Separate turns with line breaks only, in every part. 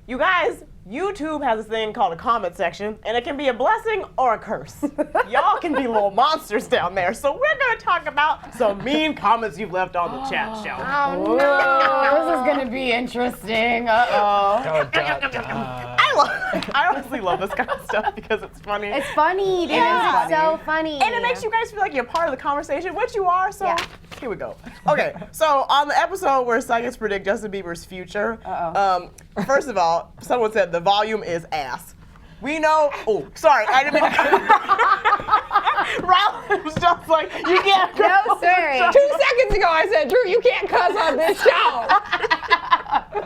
You guys, YouTube has this thing called a comment section, and it can be a blessing or a curse. Y'all can be little monsters down there, so we're gonna talk about some mean comments you've left on the chat show.
Oh no, this is gonna be interesting. Uh-oh.
I honestly love this kind of stuff because it's funny.
It's funny, dude.
Yeah.
It's so funny.
And it makes you guys feel like you're part of the conversation, which you are, so
Yeah.
here we go. Okay, so on the episode where scientists predict Justin Bieber's future, first of all, someone said the volume is ass. We know, oh, sorry, I didn't mean to. Ralph was just like, you can't cuss.
No, sir.
2 seconds ago I said, Drew, you can't cuss on this show.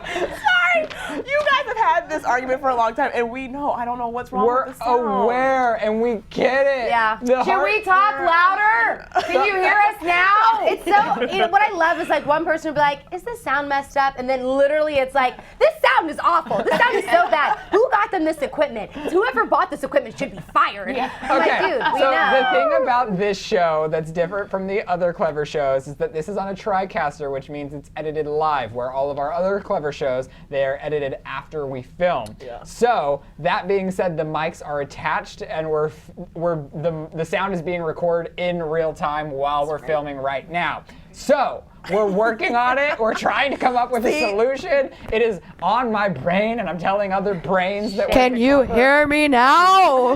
Sorry, you guys have had this argument for a long time, and we know, I don't know what's wrong
We're
with the sound.
aware and we get it.
Yeah.
Should
we talk louder? Can you hear us now? It's so, what I love is like one person will be like, is this sound messed up? And then literally it's like, this sound is awful. This sound is so bad. Who got them this equipment? Whoever bought this equipment should be fired.
Okay,
I'm like, dude, we
so
know.
the thing about this show that's different from the other Clevver shows is that this is on a TriCaster, which means it's edited live, where all of our other Clevver shows, they are edited after we film.
Yeah.
So that being said, the mics are attached and the sound is being recorded in real time while we're filming right now. So we're working on it. We're trying to come up with a solution. It is on my brain, and I'm telling other brains that.
Can you hear me now?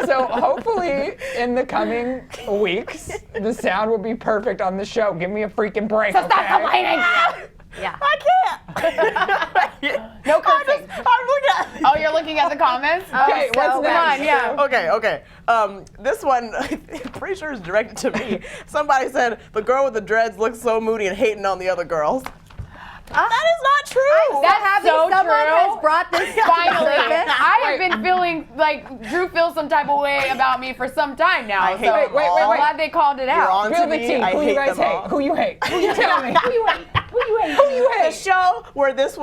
So hopefully in the coming weeks, the sound will be perfect on the show. Give me a freaking break.
So stop
okay?
complaining. Yeah.
I can't.
No cursing.
I'm looking at.
Oh, you're looking at the comments?
Okay,
so
what's
bad.
next?
Yeah.
Okay. This one, I'm pretty sure is directed to me. Somebody said the girl with the dreads looks so moody and hating on the other girls. That is not true.
That's so
Someone
true.
has brought this
Finally,
service.
I have been feeling like Drew feels some type of way about me for some time now.
I hate
so
them all.
I'm glad they called it
You're
out.
on to
Spill the
me.
tea.
I
Who you
hate
guys
them
hate?
all.
Who you hate? Who you tell me? Who you hate? Who you hate? Who you
The
hate?
show where this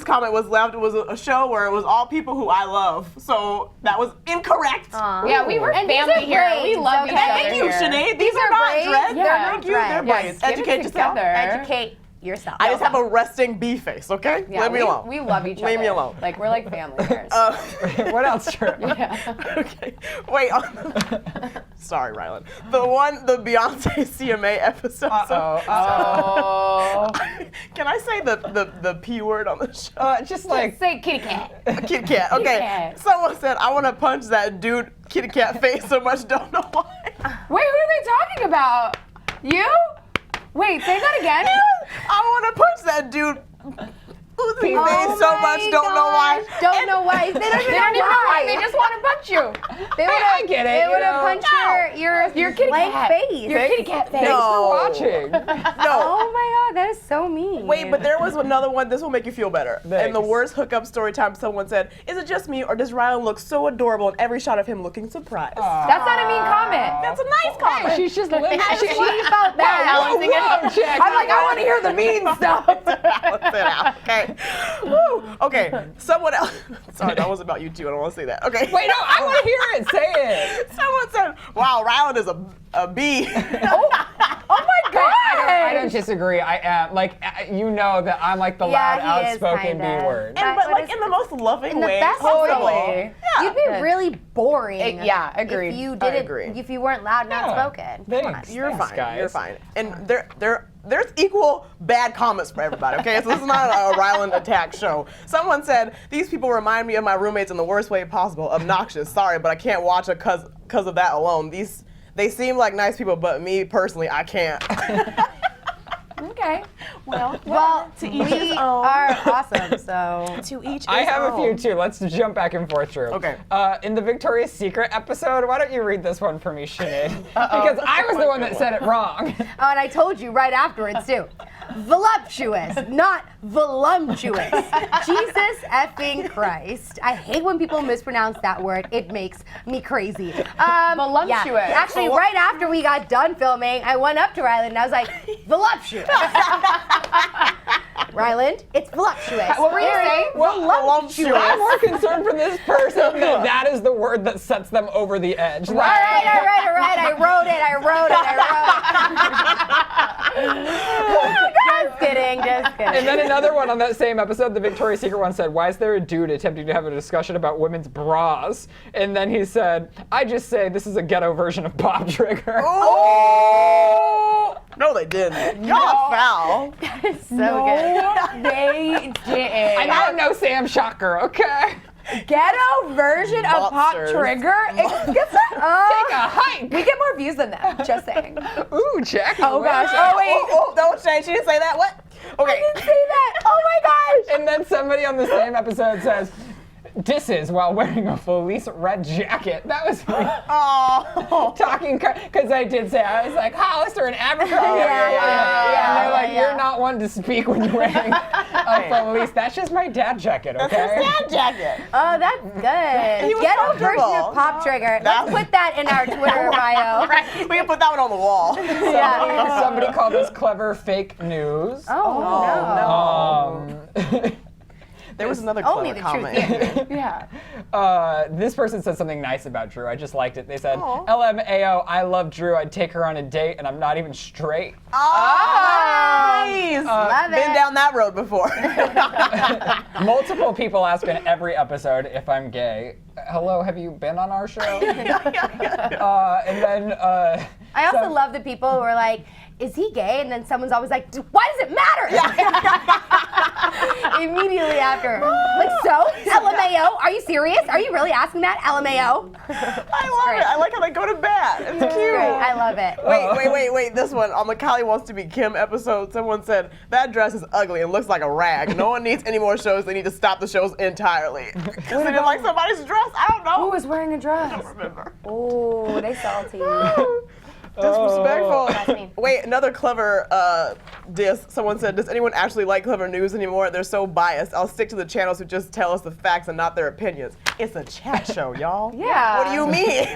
comment was left was a show where it was all people who I love. So that was incorrect.
Yeah, we were
And these
family
are
here. We
braids,
love each
okay?
other
Thank you,
here.
Sinead. These are
are
not
braids.
dreads.
Yeah.
They're thank you. They're
Dreads.
braids.
Get it
Educate yourself.
together.
Educate yourself.
I just have a resting bee face, okay?
Yeah,
Leave me alone.
We love each other.
Leave me alone.
Like we're like family here.
What else, Drew?
Okay. Wait. Sorry, Rylan. The Beyonce CMA episode.
Oh.
Can I say the P word on the show?
Just like
Say kitty cat.
Kitty cat. Okay.
cat.
Someone said I want to punch that dude kitty cat face so much. Don't know why.
Wait, who are they talking about? You? Wait, say that again.
I want to punch that dude. Who's his
Oh
face so
my
much? Don't know why.
gosh, Don't know why. They don't even
They don't even know why. They
why.
just want to punch you.
They
I get it,
They
you
would have
know.
punched your
kitty
blank
cat.
face.
Your kitty cat face.
thanks
No.
for watching.
No.
Oh my god, that is so mean.
Wait, but there was another one. This will make you feel better.
Thanks.
In the worst hookup story time, someone said, "Is it just me, or does Ryan look so adorable in every shot of him looking surprised?"
That's not a mean comment.
That's a nice comment.
She's just living.
She felt bad.
Balancing it out.
I'm like, I want to hear the mean stuff.
Balance it out. Okay. Woo. Okay. Someone else. Sorry, that was about you too. I don't want to say that. Okay.
Wait, no, I want to hear it. Say it.
Someone said, "Wow, Rylan is a bee."
Oh my god.
I don't disagree. I am you know that I'm like the
Yeah,
loud,
he is
outspoken B
kinda.
word.
And
But
but like
it's-
in the most loving
in the
way
best
possible.
way.
Yeah.
You'd be really boring.
Yeah, agreed.
If you
I
didn't,
agree.
if you weren't loud and outspoken. Come on.
Thanks.
You're
Thanks,
fine.
guys.
You're fine. And there's equal bad comments for everybody, okay? So this is not a Ryland attack show. Someone said, "These people remind me of my roommates in the worst way possible. Obnoxious. Sorry, but I can't watch it because of that alone. They seem like nice people, but me personally, I can't."
Okay.
Well,
to each
we
his own.
are awesome, so.
To each
I
his
have a few
own.
too. Let's jump back and forth through.
Okay.
In the Victoria's Secret episode, why don't you read this one for me, Sinead? Because I was the one that said it wrong.
Oh, and I told you right afterwards too. Voluptuous, not voluptuous. Jesus effing Christ. I hate when people mispronounce that word. It makes me crazy.
Voluptuous.
Yeah. Actually, right after we got done filming, I went up to Ryland and I was like, voluptuous. Ryland, it's voluptuous.
What were you saying?
Voluptuous.
I'm more concerned for this person that is the word that sets them over the edge.
All right. I wrote it. kidding, just kidding.
And then another one on that same episode, the Victoria's Secret one said, why is there a dude attempting to have a discussion about women's bras? And then he said, I just say this is a ghetto version of Pop Trigger.
Oh! No, they didn't. Y'all are foul.
So good.
They didn't.
I know I'm no Sam Shocker, okay?
Ghetto version of Pop
Monsters.
Trigger. It gets
Take a hike.
we get more views than them. Just saying.
Ooh, Jackie.
Oh gosh.
wow.
Oh wait.
Oh, don't say. She didn't say that. What? Okay.
I didn't say that. Oh my gosh.
And then somebody on the same episode says, disses while wearing a Felice red jacket. That was me
Oh.
talking, because I did say, I was like, Hollister and Abercrombie.
Yeah,
And they're like,
yeah.
you're not one to speak when you're wearing a Felice. That's just my dad jacket,
That's
okay?
his dad jacket.
Oh, that's good.
He was
Ghetto version
comfortable.
of Pop Trigger.
That's-
Let's put that in our Twitter bio.
We can put that one on the wall.
Yeah.
Somebody called this clever fake news.
Oh, no.
There was another
Only
clever
the truth.
comment.
Yeah.
This person said something nice about Drew. I just liked it. They said,
Aw.
LMAO, I love Drew. I'd take her on a date, and I'm not even straight.
Oh, nice.
Love
Been
it.
down that road before.
Multiple people ask in every episode if I'm gay. Hello, have you been on our show? And then
I also love the people who are like, is he gay? And then someone's always like, why does it matter? Immediately after. Like, so? LMAO? Are you serious? Are you really asking that? LMAO?
I love
great.
it. I like how they go to bat. It's cute.
Great. I love it.
Wait. This one on the Kylie Wants to Be Kim episode, someone said, that dress is ugly and looks like a rag. No one needs any more shows. They need to stop the shows entirely. Because they didn't like somebody's dress? I don't know.
Who was wearing a dress?
I don't remember.
Oh, they salty.
Disrespectful.
That's mean.
Wait, another clever diss. Someone said, does anyone actually like Clever News anymore? They're so biased. I'll stick to the channels who just tell us the facts and not their opinions. It's a chat show, y'all.
Yeah.
What do you mean?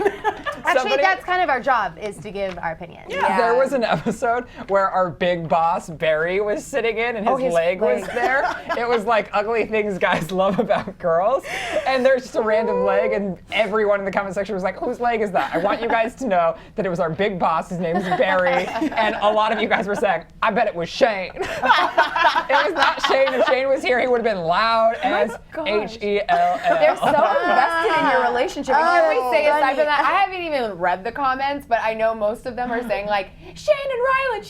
Actually,
Somebody-
that's kind of our job, is to give our opinion.
Yeah.
There was an episode where our big boss, Barry, was sitting in and his
his
leg was
leg.
there. It was like ugly things guys love about girls. And there's just a random leg, and everyone in the comment section was like, whose leg is that? I want you guys to know that it was our big boss. His name is Barry. And a lot of you guys were saying, I bet it was Shane. It was not Shane. If Shane was here, he would have been loud as
gosh.
Hell.
They're so invested in your relationship. And can we say, aside
funny.
from that, I haven't even read the comments, but I know most of them are saying like, Shane and Rylan.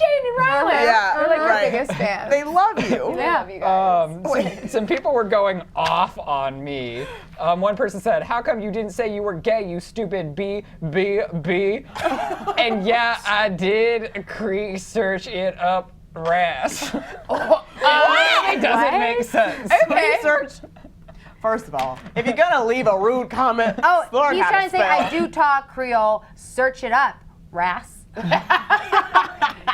Yeah,
They're like
right.
your biggest fans.
They love you.
They love you guys.
Some people were going off on me. One person said, how come you didn't say you were gay, you stupid B? And yeah, I did research it up Ras. It doesn't make sense.
Research. First of all, if you're gonna leave a rude comment,
Oh,
learn
he's
how
trying to say,
spell.
I do talk Creole. Search it up, Ras.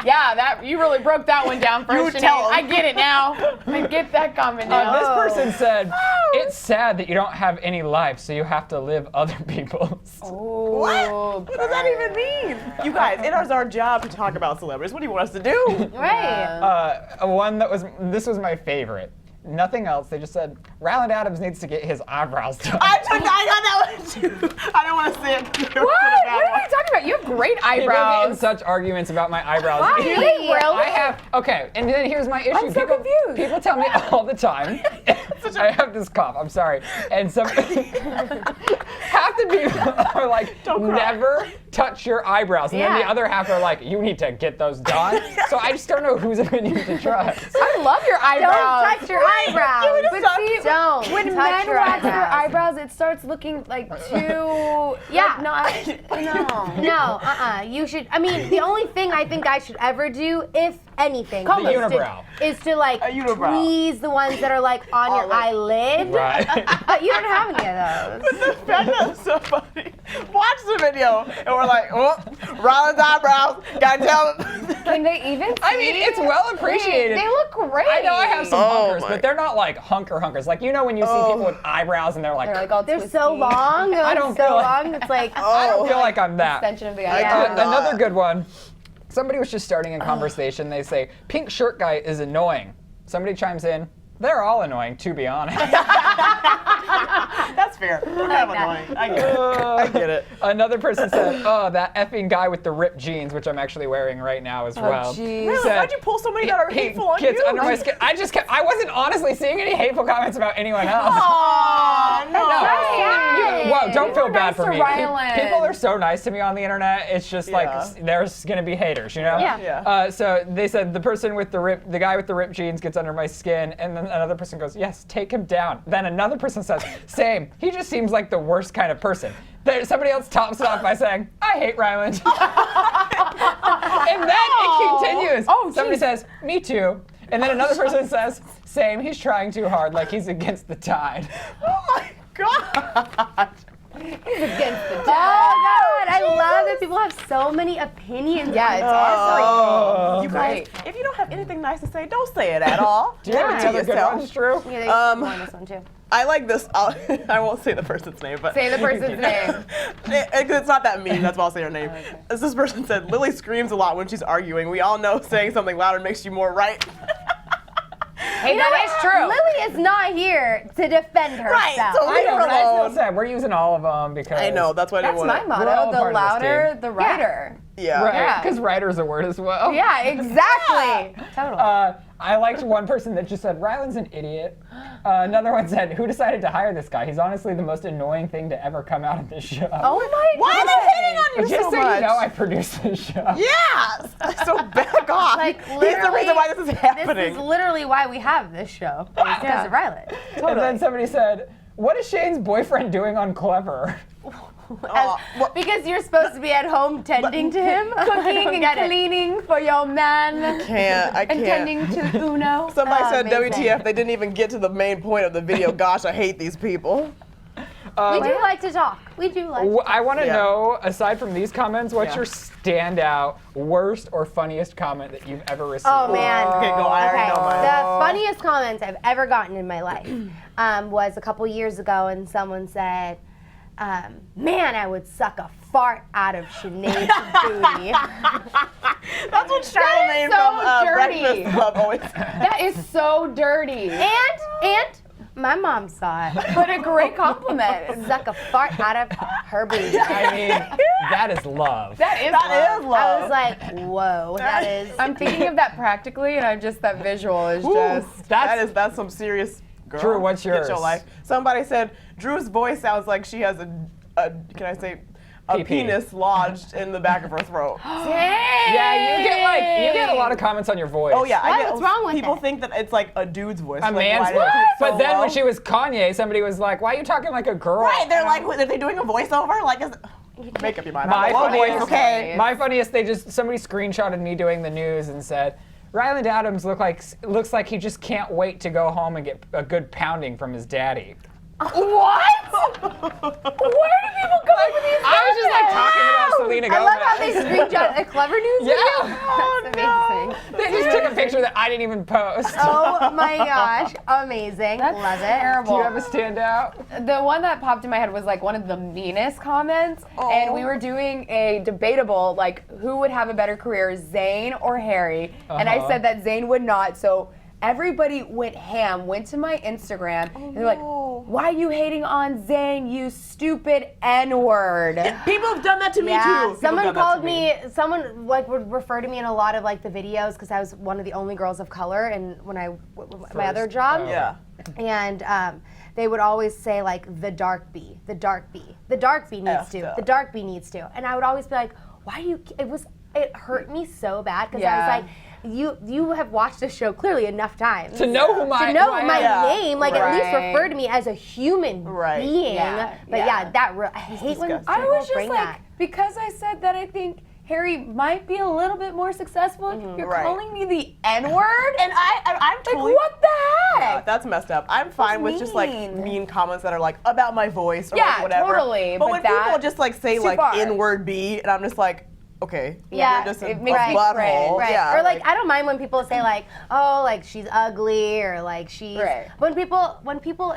Yeah, that you really broke that one down for
You
us, Sinead.
tell 'em.
I get it now. I get that comment now.
This person said, it's sad that you don't have any life, so you have to live other people's.
What? What does that even mean? You guys, it is our job to talk about celebrities. What do you want us to do?
Right.
This was my favorite. Nothing else. They just said, Ryland Adams needs to get his eyebrows done.
I got that one too. I don't want to say it.
What? What are you talking about? You have great
People get in
eyebrows.
such arguments about my eyebrows.
Why?
People-
Really?
I have, okay, and then here's my issue.
I'm so confused.
People tell me all the time, I have this cough, I'm sorry. And some, half the people are like,
Don't cry.
never touch your eyebrows. And then the
Yeah.
other half are like, you need to get those done. So I just don't know whose opinion to trust.
I love your eyebrows.
Don't touch your eyebrows.
But see,
Don't
when
touch
men
your
wax their
eyebrows.
eyebrows, it starts looking like too.
Yeah.
Like, not.
No, you should. I mean, the only thing I think I should ever do, if anything,
The
is to-
unibrow.
is to like
unibrow.
tweeze the ones that are like on your
like-
eyelid.
Right.
But you don't have any of those.
The fact that it's so funny. Watch the video, and we're like, oh, Rollins eyebrows. Gotta tell him.
Can they even?
I mean, it's well appreciated.
They look great.
I know I have some
Oh
hunkers,
my-
but they're not like hunkers. Like, you know when you see people with eyebrows and they're like,
They're like all
They're
twisty.
so long.
I don't
so
feel like-
long. It's like
I don't feel like I'm that.
Extension of the
I
eyebrow.
could not.
Another good one. Somebody was just starting a conversation. They say, pink shirt guy is annoying. Somebody chimes in, They're all annoying, to be honest.
That's fair. We're kind of annoying. I get it. I get it.
Another person said, "Oh, that effing guy with the ripped jeans," which I'm actually wearing right now as well.
jeez.
Really?
Said,
Why'd you pull so many that are
he
hateful on
gets
you?
under my skin. I wasn't honestly seeing any hateful comments about anyone else.
Aw, no.
Whoa, don't feel bad
nice
for
to
me.
Rylan.
People are so nice to me on the internet. It's just
Yeah.
like there's gonna be haters, you know?
Yeah.
So they said the person with the guy with the ripped jeans gets under my skin, and then another person goes, "Yes, take him down." Then another person says, "Same. He just seems like the worst kind of person." Somebody else tops it off by saying, "I hate Ryland." And then it continues.
Oh,
Somebody
geez.
says, "Me too." And then another person says, "Same. He's trying too hard, like he's against the tide."
Oh my God.
Against the
Oh God, I love that people have so many opinions.
Yeah,
on
it's
everything.
Oh,
You guys,
Great.
if you don't have anything nice to say, don't say it at all.
Do you have
Keep it
any
to
other good
yourself.
ones, Drew?
Yeah, there's more on this one too.
I like this. I won't say the person's name, but
Say the person's name.
It's not that mean. That's why I'll say her name. As this person said, Lily screams a lot when she's arguing. We all know saying something louder makes you more right.
Hey, that is true.
Lily is not here to defend herself.
Right, so
I
leave
know,
her
but I still
alone.
said we're using all of them because
I know. That's why I didn't
That's
want
my
to.
We're all
motto. The
part of this
louder,
team.
the writer.
Yeah.
Right,
Yeah.
because writer's a word as well.
Yeah, exactly.
Totally.
I liked one person that just said, "Ryland's an idiot." Another one said, "Who decided to hire this guy? He's honestly the most annoying thing to ever come out of this show."
Oh my
Why are
God.
they hitting on you
Just
so
so
much?
you know, I produced this show.
Yes. So back off.
Like,
He's the
literally,
reason why this is happening.
This is literally why we have this show. It's because of Rylan.
And then somebody said, "What is Shane's boyfriend doing on Clevver?"
Because you're supposed to be at home tending to him,
Cooking and cleaning for your man.
I can't.
And tending to Uno.
Somebody said
amazing.
WTF, they didn't even get to the main point of the video. Gosh, I hate these people.
We do like to talk. We do like to talk.
I want to
Yeah.
know, aside from these comments, what's
Yeah.
your standout, worst, or funniest comment that you've ever received?
Oh man.
Okay, go. I already know mine.
The funniest comments I've ever gotten in my life was a couple years ago, and someone said, "Man, I would suck a fart out of Sinead's booty."
That's what Charlamagne
so
from
dirty.
Breakfast Club always
That is so dirty.
And my mom saw it.
But a great compliment.
Suck a fart out of her booty.
I mean, that is love.
That is
That is
love.
I
love.
was like, whoa, that is.
I'm thinking of that practically, and I'm just, that visual is just.
That's some serious. Girl,
Drew, what's
get
yours?
your life. Somebody said Drew's voice sounds like she has a can I say a
Pee-pee.
penis lodged in the back of her throat.
Yeah, you get a lot of comments on your voice.
Oh yeah, I
What?
get
What's wrong with
people
that?
think that it's like a dude's voice.
A
like,
man's
why do
voice.
I speak so
But then when
low?
she was Kanye, somebody was like, "Why are you talking like a girl?"
right, they're like, are they doing a voiceover? Like, make up your mind.
My
I'm a low voice,
funniest,
okay.
my funniest, somebody screenshotted me doing the news and said, "Ryland Adams looks like he just can't wait to go home and get a good pounding from his daddy."
What? Where do people go with these?
I was just like talking about Selena
I
Gomez.
love how they screenshot a Clever News video.
Yeah.
That's amazing.
They just took a picture that I didn't even post.
Oh my gosh, amazing.
That's
Love it.
terrible.
Do you have a standout?
The one that popped in my head was like one of the meanest comments, and we were doing a debatable, like, who would have a better career, Zayn or Harry? And I said that Zayn would not, so everybody went ham, went to my Instagram, and they're like, why are you hating on Zayn, you stupid N-word?
People have done that to me too.
Yeah,
People
someone
have done that
called
to
me. Someone like would refer to me in a lot of like the videos because I was one of the only girls of color, and when my other job,
Yeah.
and they would always say like the dark bee, the dark bee, the dark bee needs
Effed
to,
up.
the dark bee needs to, and I would always be like, why do you? It hurt me so bad because I
Yeah.
was like. You have watched this show clearly enough times
To know who my
to know
who I
my
am.
name, like at least
Right.
refer to me as a human
Right.
being.
Yeah,
But
yeah.
I hate when
disgusting.
I
people
was just
bring
like,
that.
because I said that I think Harry might be a little bit more successful, you're
Right.
calling me the N-word?
And I'm
Like,
totally.
what the
Yeah,
heck?
that's messed up. I'm fine with just like
mean.
mean comments that are like about my voice or
Yeah,
like whatever.
totally,
But
but
when
that-
people just like say
too
like
far.
N-word B, and I'm just like, okay,
Yeah,
you're just a,
it makes
a
me
butthole.
cringe.
Right.
Yeah,
or like I don't mind when people say like, oh, like she's ugly or like she's.
Right.
When people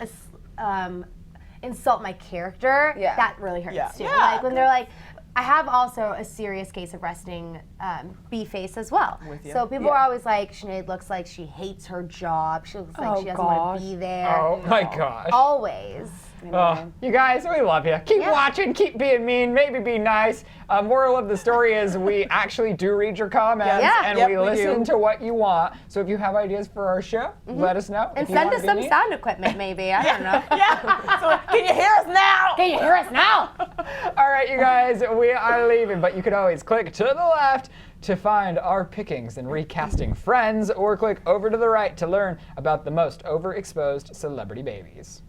insult my character,
Yeah.
that really hurts
Yeah.
too.
Yeah.
Like when they're like, I have also a serious case of resting B-face as well.
With you.
So people are always like, Sinead looks like she hates her job. She looks like she doesn't want to be there.
Oh my gosh.
Always.
You guys, we love you. Keep watching, keep being mean, maybe be nice. Moral of the story is we actually do read your comments and we listen to what you want. So if you have ideas for our show, let us know.
And send us some sound equipment, maybe. I don't know.
So can you hear us now?
Can you hear us now?
All right, you guys, we are leaving, but you can always click to the left to find our pickings and recasting Friends, or click over to the right to learn about the most overexposed celebrity babies.